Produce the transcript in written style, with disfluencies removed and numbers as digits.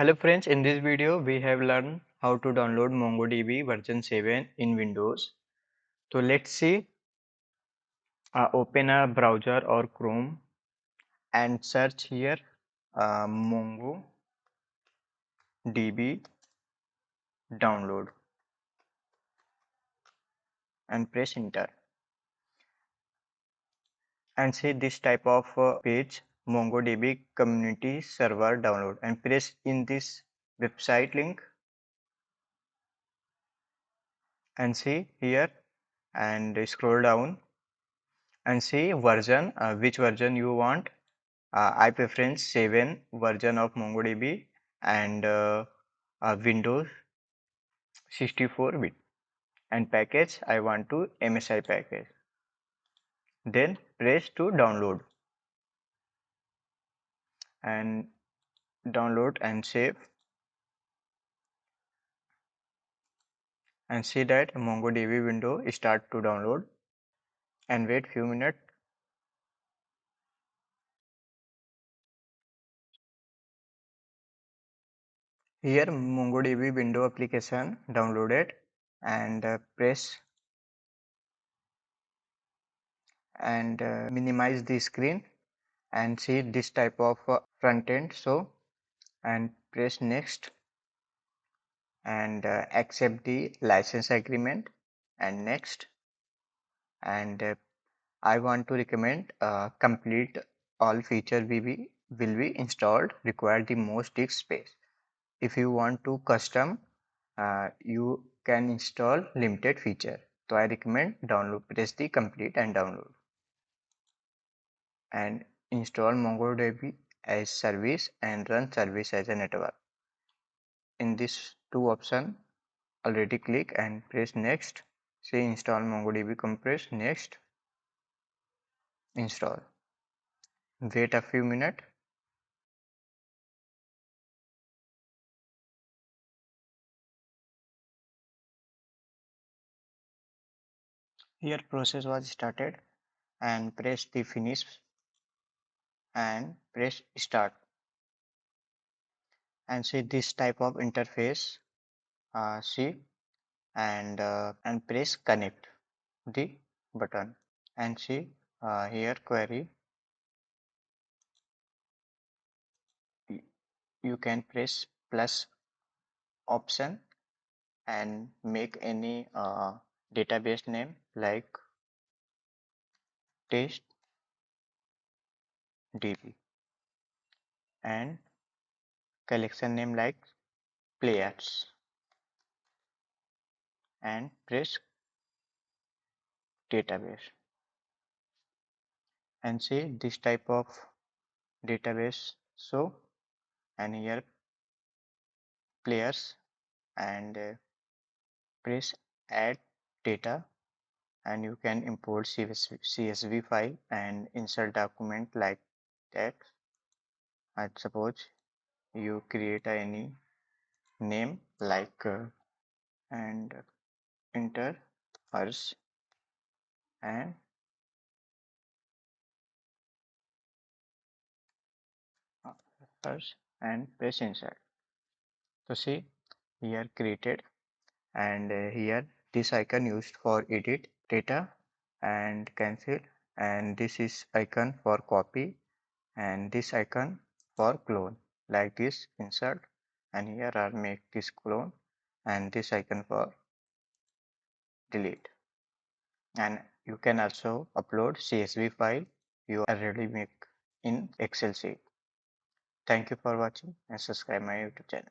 Hello friends, in this video we have learned how to download MongoDB version 7 in Windows. So let's see, open a browser or Chrome and search here MongoDB download and press enter and see this type of page MongoDB community server download and press in this website link and see here and scroll down and see version, which version you want. I preference 7 version of MongoDB and Windows 64-bit and package I want to MSI package. Then press to download and download and save and see that MongoDB window start to download and wait few minutes. Here MongoDB window application downloaded and press and minimize the screen and see this type of front end. So and press next and accept the license agreement and next and I want to recommend complete all feature will be installed require the most disk space. If you want to custom you can install limited feature. So I recommend download, press the complete and download and install MongoDB as service and run service as a network. In this two option already click and press next. Say install MongoDB compress next install. Wait a few minutes. Here process was started and press the finish and press start and see this type of interface. See and press connect the button and see here query. You can press plus option and make any database name like test db and collection name like players and press database and see this type of database. So and here players and press add data and you can import CSV file and insert document like that. I suppose you create any name like and enter hers and hers and press insert. So see here created and here this icon used for edit data and cancel and this is icon for copy and this icon for clone like this insert and here are make this clone and this icon for delete and you can also upload CSV file you already make in Excel sheet. Thank you for watching and subscribe my YouTube channel.